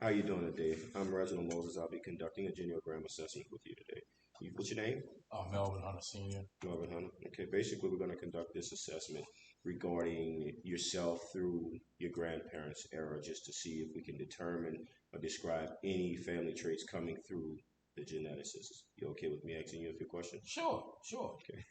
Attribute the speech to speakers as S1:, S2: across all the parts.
S1: How you doing today? I'm Reginald Moses. I'll be conducting a Genogram assessment with you today. What's your name?
S2: Melvin Hunter Sr.
S1: Melvin Hunter. Okay, basically we're going to conduct this assessment regarding yourself through your grandparents' era just to see if we can determine or describe any family traits coming through the geneticists. You okay with me asking you a few questions?
S2: Sure, sure.
S1: Okay.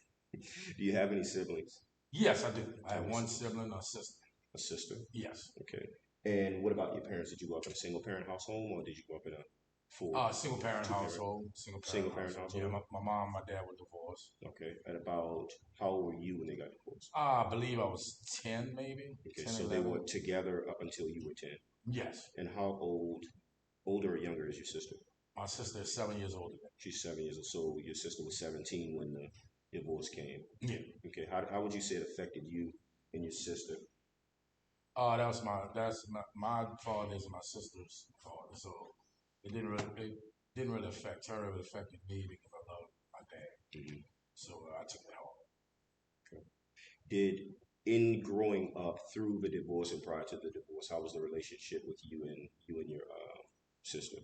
S1: Do you have any siblings?
S2: Yes, I do. I
S1: How
S2: have
S1: many
S2: one
S1: siblings?
S2: sibling, a sister.
S1: A sister?
S2: Yes.
S1: Okay. And what about your parents? Did you grow up in a single parent household or did you grow up in a full
S2: Single parent
S1: two parent?
S2: household. Single parent
S1: Single parent
S2: household. Yeah,
S1: household?
S2: my mom and my dad were divorced.
S1: Okay. At about how old were you when they got divorced?
S2: I believe I was 10, maybe
S1: Okay,
S2: 10,
S1: so they
S2: 11.
S1: were together up until you were 10.
S2: Yes.
S1: And how older or younger is your sister?
S2: My sister is 7 years older than
S1: She's 7 years old. So your sister was 17 when the divorce came.
S2: me. Yeah.
S1: Okay, how would you say it affected you and your sister?
S2: That's my father is my sister's father. So it didn't really affect her. It affected me because I love my dad.
S1: Mhm.
S2: So I took that home.
S1: Okay. Did in growing up through the divorce and prior to the divorce, how was the relationship with you and your sister?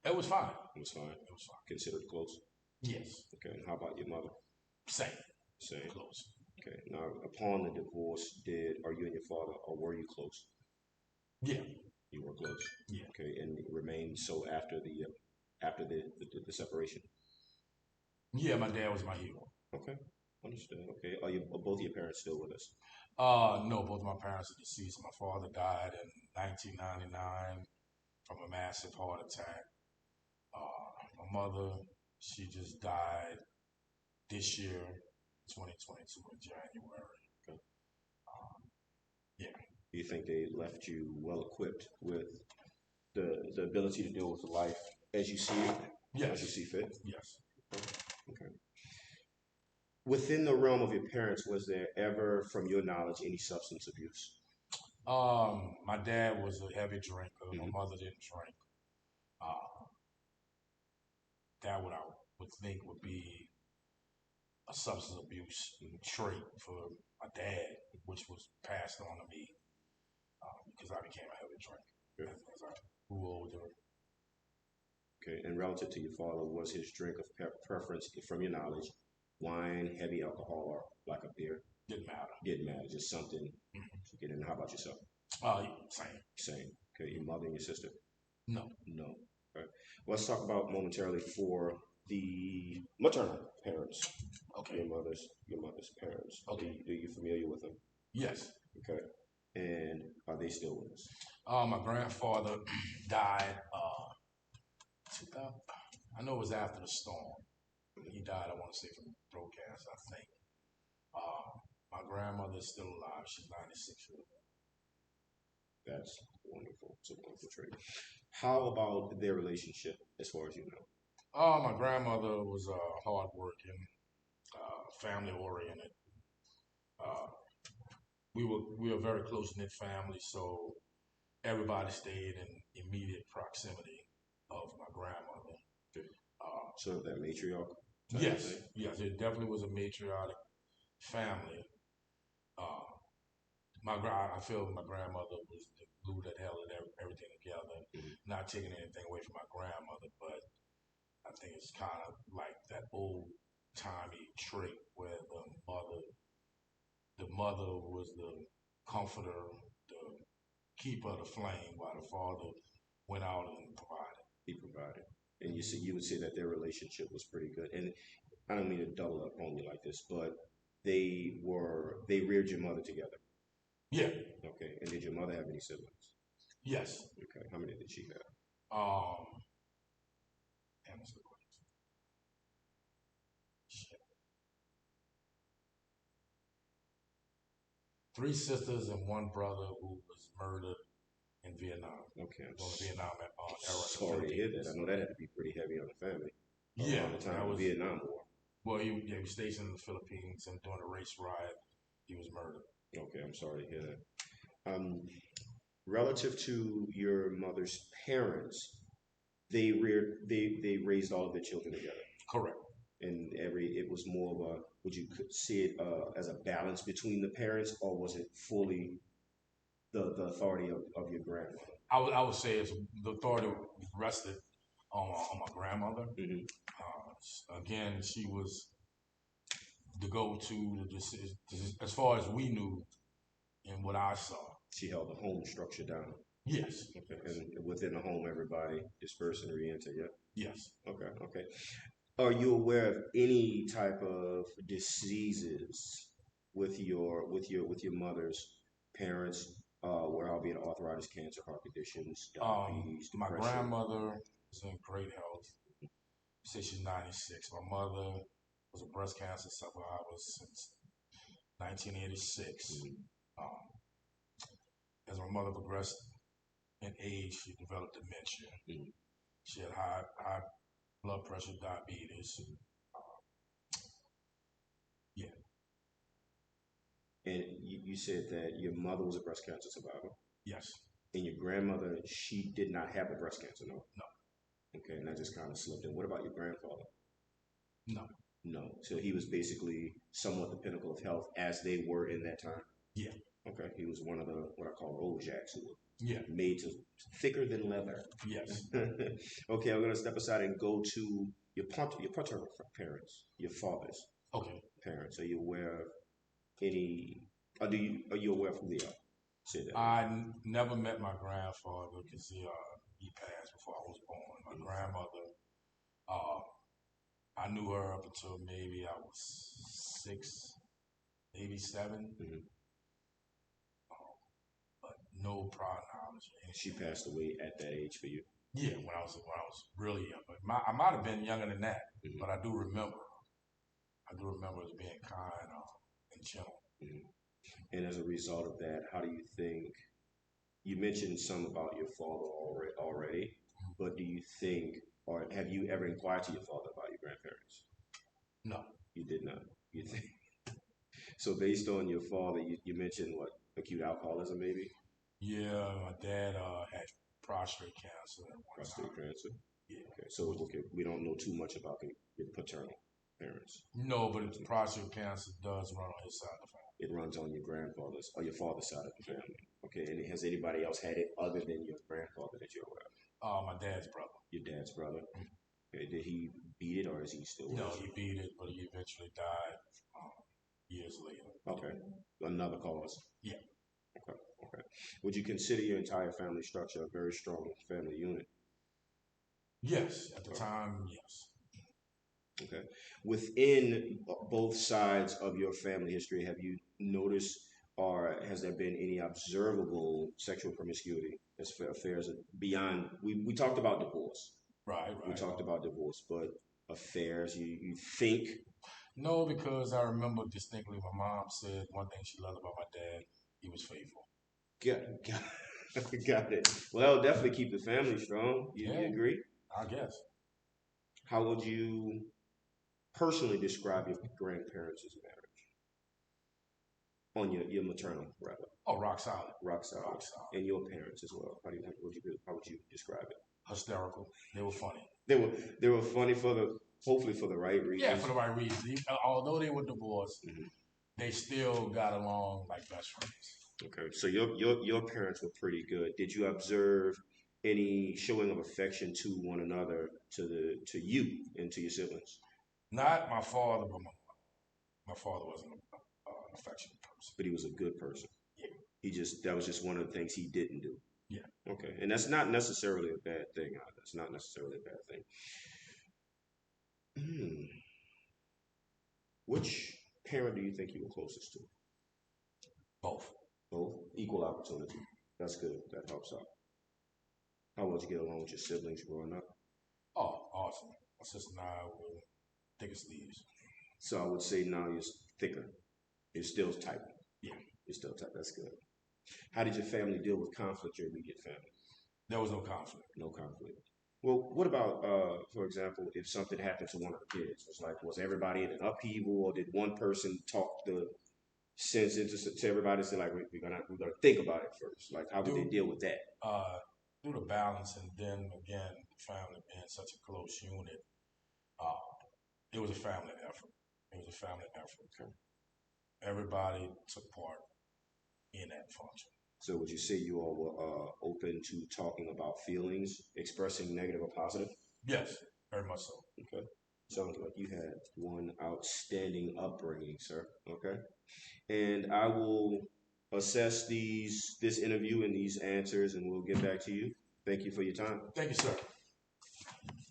S2: It was fine.
S1: It was fine.
S2: It was fine.
S1: Considered close.
S2: Yes.
S1: Okay, and how about your mother?
S2: Same.
S1: Same.
S2: Close.
S1: Okay. Now, upon the divorce, are you and your father, or were you close?
S2: Yeah.
S1: You were close.
S2: Yeah.
S1: Okay, and it remained so after the separation.
S2: Yeah, my dad was my hero.
S1: Okay, understood. Okay, are both your parents still with us?
S2: No, both of my parents are deceased. My father died in 1999 from a massive heart attack. My mother, she just died this year, 2022 in January.
S1: Okay.
S2: Yeah.
S1: Do you think they left you well equipped with the ability to deal with life as you see it, as you
S2: Yes.
S1: see fit?
S2: Yes.
S1: Okay. Within the realm of your parents, was there ever, from your knowledge, any substance abuse?
S2: My dad was a heavy drinker. My
S1: Hmm.
S2: mother didn't drink. Uh, that what I would think would be a substance abuse trait for my dad, which was passed on to me because I became a heavy drinker as I grew older.
S1: Okay, and relative to your father, was his drink of preference, from your knowledge, wine, heavy alcohol, or like a beer?
S2: Didn't matter.
S1: Didn't matter, just something
S2: Mhm.
S1: to get in. How about yourself?
S2: Same.
S1: Same. Okay, your mother and your sister?
S2: No.
S1: No. Okay. Let's talk about momentarily for the maternal parents,
S2: Okay.
S1: your mother's parents.
S2: Okay.
S1: Are you familiar with them?
S2: Yes.
S1: Okay. And are they still with us?
S2: My grandfather died. 2000. I know it was after the storm. He died. I want to say from throat cancer. I think. My grandmother is still alive. She's 96 years old.
S1: That's wonderful. It's a wonderful trait. How about their relationship, as far as you know?
S2: My grandmother was hardworking, family oriented. Uh, we were a very close knit family, so everybody stayed in immediate proximity of my grandmother. Uh,
S1: Sort of that matriarch type of
S2: yes,
S1: thing?
S2: yes, it definitely was a matriarch family. Uh, I feel my grandmother was the glue that held everything together.
S1: Mhm.
S2: Not taking anything away from my grandmother, but I think it's kind of like that old timey trait where the mother was the comforter, the keeper of the flame, while the father went out and provided.
S1: He provided. And you would say that their relationship was pretty good. And I don't mean to double up on you like this, but they reared your mother together.
S2: Yeah.
S1: Okay. And did your mother have any siblings?
S2: Yes.
S1: Okay. How many did she have?
S2: Um. Damn, that's a good question. Shit. Three sisters and one brother who was murdered in Vietnam
S1: Okay.
S2: during the Vietnam era in the
S1: Sorry to hear that.
S2: Philippines.
S1: I know that had to be pretty heavy on the family
S2: Yeah,
S1: around the time
S2: that
S1: of the
S2: was.
S1: Vietnam War.
S2: Well, he was stationed in the Philippines, and during a race riot, he was murdered.
S1: Okay. I'm sorry to hear that. Relative to your mother's parents, they raised all of their children together.
S2: Correct.
S1: And it was more of a, would you see it as a balance between the parents, or was it fully the authority of your grandmother?
S2: I would say it's the authority rested on my grandmother.
S1: Hmm.
S2: Again, she was the go-to, as far as we knew and what I saw.
S1: She held the home structure down.
S2: Yes.
S1: Okay. And within the home, everybody dispersed and re-enter. Yeah.
S2: Yes.
S1: Okay. Okay. Are you aware of any type of diseases with your mother's parents, where albeit arthritis, cancer, heart conditions, diabetes,
S2: My
S1: depression?
S2: grandmother is in great health. Say she's 96. My mother was a breast cancer survivor since 1986.
S1: Mhm.
S2: Um, as my mother progressed in age, she developed dementia.
S1: Mhm.
S2: She had high blood pressure, diabetes. Yeah,
S1: And you said that your mother was a breast cancer survivor,
S2: yes,
S1: and your grandmother, she did not have the breast cancer, no?
S2: no,
S1: Okay, and that just kind of slipped in. What about your grandfather?
S2: no,
S1: No. So he was basically somewhat the pinnacle of health as they were in that time.
S2: yeah,
S1: Okay, he was one of the what I call old jacks who were
S2: yeah,
S1: made to thicker than leather.
S2: yes.
S1: Okay, I'm gonna step aside and go to your paternal parents, your father's
S2: Okay.
S1: parents. Are you aware of any? Are you aware of who they are? Say that.
S2: Never met my grandfather because he passed before I was born. My
S1: Mhm.
S2: grandmother, uh, I knew her up until maybe I was 6, maybe 7,
S1: Mhm.
S2: but no prior knowledge or
S1: She
S2: anything.
S1: passed away at that age for you.
S2: Yeah, when I was really young. But I might have been younger than that,
S1: Mhm.
S2: but I do remember. I do remember as being kind and gentle.
S1: Mhm. And as a result of that, how do you think? You mentioned some about your father already, but do you think, or have you ever inquired to your father about your grandparents?
S2: No.
S1: You did not. You think so? Based on your father, you mentioned what, acute alcoholism, maybe
S2: Yeah, my dad had prostate cancer at one
S1: prostate
S2: time.
S1: cancer.
S2: Yeah.
S1: Okay, so okay, we don't know too much about your paternal parents.
S2: No, but prostate cancer does run on his side of the family.
S1: It runs on your grandfather's or your father's side of the family. Okay, and has anybody else had it other than your grandfather that you're aware of?
S2: My dad's brother.
S1: Your dad's brother.
S2: Mm.
S1: Okay, did he beat it or is he still with
S2: No,
S1: us?
S2: he beat it, but he eventually died years later.
S1: Okay, another cause.
S2: Yeah.
S1: Okay, okay. Would you consider your entire family structure a very strong family unit?
S2: Yes, at the
S1: Okay,
S2: time, yes.
S1: okay. Within both sides of your family history, have you noticed or has there been any observable sexual promiscuity as affairs beyond? We talked about divorce.
S2: Right,
S1: We
S2: right.
S1: talked about divorce, but affairs, you think?
S2: No, because I remember distinctly my mom said one thing she loved about my dad, he was faithful.
S1: Got it. Well, that will definitely keep the family strong. You
S2: Yeah,
S1: agree?
S2: I guess.
S1: How would you personally describe your grandparents' marriage on your maternal, rather,
S2: Oh, rock solid.
S1: rock solid,
S2: Rock solid.
S1: and your parents as well? How would you describe it?
S2: Hysterical. They were funny.
S1: They were funny for the hopefully for the right
S2: Yeah, for
S1: reasons.
S2: the right reasons. Although they were divorced,
S1: Mhm.
S2: they still got along like best friends.
S1: Okay, so your parents were pretty good. Did you observe any showing of affection to one another, to you and to your siblings?
S2: Not my father, but my father wasn't an affectionate person.
S1: But he was a good person.
S2: Yeah,
S1: That was just one of the things he didn't do.
S2: yeah.
S1: Okay, and that's not necessarily a bad thing. That's not necessarily a bad thing. Hmm. Which parent do you think you were closest to?
S2: Both.
S1: Both, equal opportunity. That's good. That helps out. How would you get along with your siblings growing up?
S2: Oh, awesome. My sister and I were thick as thieves.
S1: So I would say now you're thicker. You're still tight.
S2: Yeah.
S1: You're still tight. That's good. How did your family deal with conflict? Your immediate family?
S2: There was no conflict.
S1: No conflict. Well, what about, for example, if something happened to one of the kids? Was everybody in an upheaval, or did one person talk the sense into to everybody? Say like, we're gonna think about it first. Like, how would they
S2: Due,
S1: deal with that?
S2: uh, due to balance, and then again, the family being such a close unit, uh, it was a family effort. It was a family effort.
S1: Okay.
S2: Everybody took part in that function.
S1: So would you say you all were open to talking about feelings, expressing negative or positive?
S2: Yes, very much so.
S1: Okay. Sounds like you had one outstanding upbringing, sir. Okay. And I will assess this interview and these answers, and we'll get back to you. Thank you for your time.
S2: Thank you, sir.